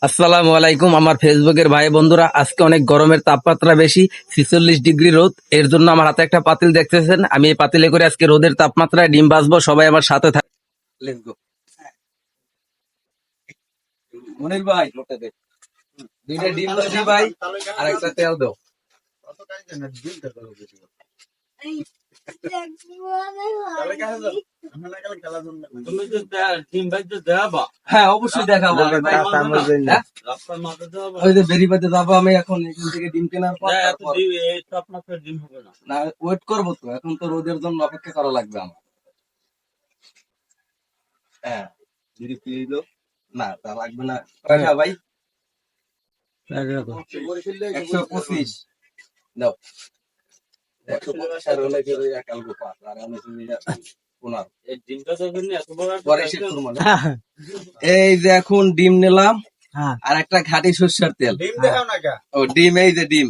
আসসালামু আলাইকুম আমার ফেসবুকের ভাই বন্ধুরা, আজকে অনেক গরমের তাপমাত্রা বেশি, 46 ডিগ্রি রোদ। এর জন্য আমার হাতে একটা পাতিল দেখতেছেন, আমি এই পাতিলে করে আজকে রোদের তাপমাত্রায় ডিম ভাজবো। সবাই আমার সাথে থাক। Let's go. মনির ভাই দুইটা ডিম দাও দি ভাই, আর একটা তেল দাও। হ্যাঁ অবশ্যই দেখাবো। হ্যাঁ? ওই যে বেরিবাতে যাবো আমি এখন, এখান থেকে ডিম কেনার পর না ওয়েট করবো তো, এখন তো রোদের জন্য অপেক্ষা করা লাগবে আমার। হ্যাঁ না তা লাগবে না। কয়টা ভাই? 125 দাও। 125 আর হলে কি ওই একাল গোপাল, আর আমি তুমি 15 পরে সে করবো না। এই যে এখন ডিম নিলাম, আর একটা খাঁটি সরষের তেল। ও ডিম, এই যে ডিম,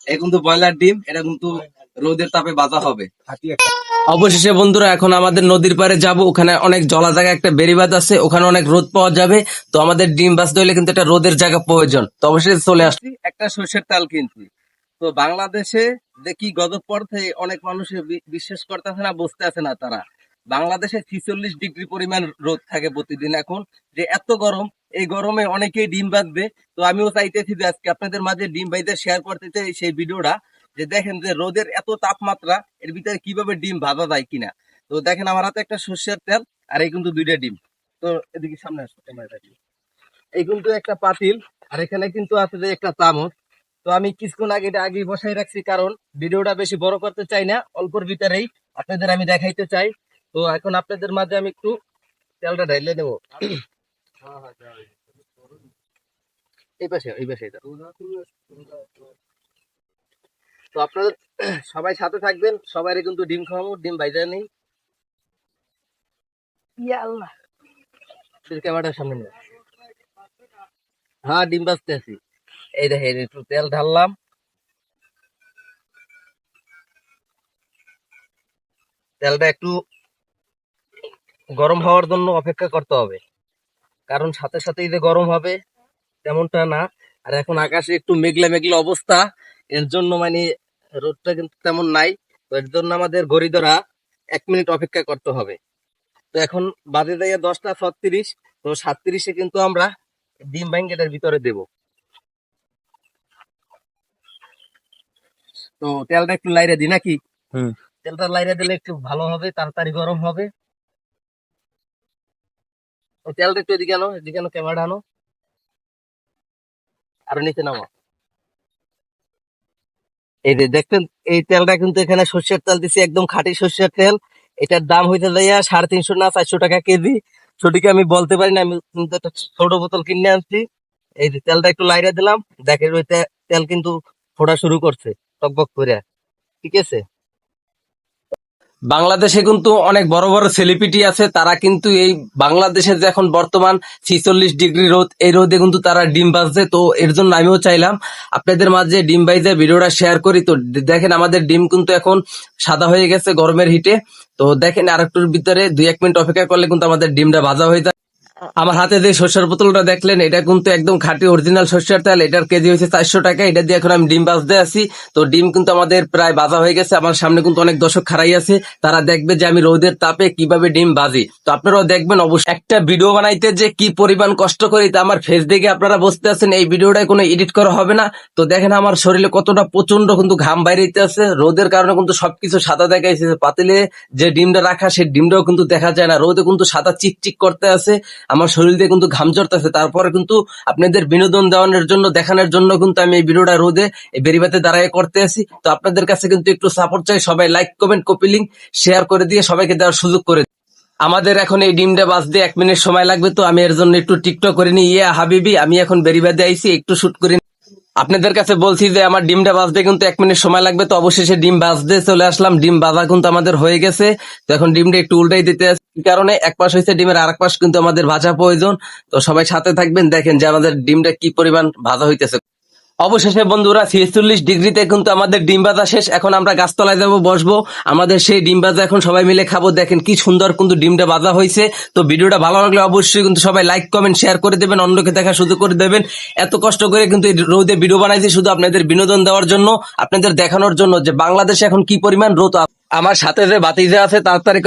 এই কিন্তু ব্রয়লার ডিম, এটা কিন্তু রোদের তাপে ভাজা হবে। অবশেষে বন্ধুরা এখন আমাদের নদীর পাড়ে যাব, ওখানে অনেক জলা জায়গা একটা বেড়িবাঁধ আছে, ওখানে অনেক রোদ পাওয়া যাবে। তো আমাদের ডিম ভাজতে হলে কিন্তু একটা রোদের জায়গা প্রয়োজন। তো অবশেষে চলে আসছি একটা সরষের তেল কিনছি। তো বাংলাদেশে যে কি গজব পড়ছে, অনেক মানুষ বিশ্বাস করতেছে না, বুঝতে আছে না তারা। বাংলাদেশে 46 ডিগ্রি পরিমাণ রোদ থাকে প্রতিদিন। এখন যে এত গরম, এই গরমে অনেকেই ডিম ভাজবে। তো আমিও চাইতেছি যে আজকে আপনাদের মাঝে ডিম ভাইতে শেয়ার করতে চাই সেই ভিডিওটা, যে দেখেন যে রোদের এত তাপমাত্রা, এর ভিতরে কিভাবে ডিম ভাজা যায় কিনা। তো দেখেন আমার হাতে একটা সর্ষের তেল, আর এই কিন্তু দুইটা ডিম। তো এদিকে সামনে আসো, এই কিন্তু একটা পাতিল, আর এখানে কিন্তু আছে যে একটা চামচ। তো আমি কিছুক্ষণ আগে এটা আগে বসাই রাখছি, কারণ ভিডিওটা বেশি বড় করতে চাই না, অল্পর ভিতরেই আপনাদের আমি দেখাইতে চাই। তো এখন আপনাদের মাঝে আমি একটু তেলটা ঢাইলে দেবো। এই পাশে এই পাশে দাও। তো আপনাদের সবাই সাথে থাকবেন, সবাই কিন্তু ডিম খাওয়াবো, ডিম ভাইজা নেই। ইয়া আল্লাহ, ক্যামেরার সামনে নিয়ে। হ্যাঁ ডিম ভাজতে আছি। এই দেখেন একটু তেল ঢাললাম। তেলটা একটু গরম হওয়ার জন্য অপেক্ষা করতে হবে, কারণ সাথে সাথেই যে গরম হবে তেমনটা না। আর এখন আকাশে একটু মেঘলা মেঘলা অবস্থা, এর জন্য মানে রোদটা কিন্তু তেমন নাই। তো এর জন্য আমাদের ঘড়ি ধরা 1 মিনিট অপেক্ষা করতে হবে। তো এখন বাজে যাইয়া 10টা 36। তো 37-এ কিন্তু আমরা ডিম ভাঙ্গেটার ভিতরে দেব। তো তেলটা একটু লাইরে দিই নাকি? তেলটা লাইরে দিলে একটু ভালো হবে, তাড়াতাড়ি গরম হবে। তো তেলটা একটু এদিকে আনো, এদিকে আনো, ক্যামেরা আনো, আর নিচে নামো। এই যে দেখছেন, এই তেলটা কিন্তু এখানে সর্ষের তেল দিছি, একদম খাঁটি সর্ষের তেল। এটার দাম হইতে যাইয়া 350 না 400 টাকা কেজি, সঠিক আমি বলতে পারি না। আমি কিন্তু একটা ছোট বোতল কিনে আনছি। এই যে তেলটা একটু লাইরে দিলাম, দেখেন ওই তেল কিন্তু ফোটা শুরু করছে টকবক করে। ঠিক আছে, বাংলাদেশে কিন্তু অনেক বড় বড় সেলিব্রিটি আছে, তারা কিন্তু এই বাংলাদেশের যে এখন বর্তমান 46 ডিগ্রি রোদ, এই রোদে কিন্তু তারা ডিম ভাজছে। তো এর জন্য আমিও চাইলাম আপনাদের মাঝে ডিম ভাইজে ভিডিওটা শেয়ার করি। তো দেখেন আমাদের ডিম কিন্তু এখন সাদা হয়ে গেছে গরমের হিটে। তো দেখেন আরেকটুর ভিতরে 2-1 মিনিট অপেক্ষা করলে কিন্তু আমাদের ডিমটা ভাজা হয়ে যায়। আমার হাতে যে সর্ষের বোতলটা দেখলেন, এটা কিন্তু একদম খাঁটি অরিজিনাল সর্ষের তেল। এটার কেজি হয়েছে 400 টাকা। এটা দিয়ে এখন আমি ডিম ভাজতে আছি। তো ডিম কিন্তু আমাদের প্রায় ভাজা হয়ে গেছে। আমার সামনে কিন্তু অনেক দর্শক খাড়াই আছে, তারা দেখবে যে আমি রোদের তাপে কিভাবে ডিম ভাজি। তো আপনারাও দেখবেন অবশ্যই। একটা ভিডিও বানাইতে যে কি পরিমাণ কষ্ট করি তা আমার ফেস দেখে আপনারা বুঝতে আছেন। এই ভিডিওটায় কোনো এডিট করা হবে না। তো দেখেন আমার শরীরে কতটা প্রচন্ড কিন্তু ঘাম বাইরেতে আছে, রোদের কারণে কিন্তু সবকিছু সাদা দেখাইছে। পাতিলে যে ডিমটা রাখা, সেই ডিমটাও কিন্তু দেখা যায় না, রোদে কিন্তু সাদা চিকচিক করতে আছে। আমার শরীর দিয়ে কিন্তু ঘাম ঝরতেছে। তারপরে কিন্তু আপনাদের বিনোদন দেওয়ানোর জন্য, দেখানোর জন্য কিন্তু আমি এই ভিডিওটা রোদে এই বেরিবাতে দাঁড়ায় করতে আছি। তো আপনাদের কাছে কিন্তু একটু সাপোর্ট চাই, সবাই like comment copy link share করে দিয়ে সবাইকে দেওয়ার সুযোগ করে। আমাদের এখন এই ডিমটা বাজতে 1 মিনিট সময় লাগবে। তো আমি এর জন্য একটু টিকটক করে নি। ইয়া হাবিবি, আমি এখন বেরিবাদে আইছি, একটু শুট করি। আপনাদের কাছে বলছি যে আমার ডিমটা ভাজতে কিন্তু 1 মিনিট সময় লাগবে। তো অবশেষে ডিম ভাজতে চলে আসলাম, ডিম ভাজা কিন্তু আমাদের হয়ে গেছে। তো এখন ডিমটা একটু উল্টাই দিতে আছে, কি কারণে এক পাশ হয়েছে ডিমের, আর এক পাশ কিন্তু আমাদের ভাজা প্রয়োজন। তো সবাই সাথে থাকবেন, দেখেন যে আমাদের ডিমটা কি পরিমাণ ভাজা হইতেছে। অবশেষে বন্ধুরা 46 ডিগ্রিতে কিন্তু আমাদের ডিম ভাজা শেষ। এখন আমরা গাছতলায় যাব, বসবো, আমাদের সেই ডিম ভাজা এখন সবাই মিলে খাবো। দেখেন কি সুন্দর কিন্তু ডিমটা ভাজা হয়েছে। তো ভিডিওটা ভালো লাগলে অবশ্যই কিন্তু সবাই লাইক কমেন্ট শেয়ার করে দেবেন, অন্যকে দেখা সুযোগ করে দেবেন। এত কষ্ট করে কিন্তু এই রোদে ভিডিও বানাইছি শুধু আপনাদের বিনোদন দেওয়ার জন্য, আপনাদের দেখানোর জন্য যে বাংলাদেশে এখন কি পরিমাণ রোদ। আমার সাথে যে বাতিজা আছে তাড়াতাড়ি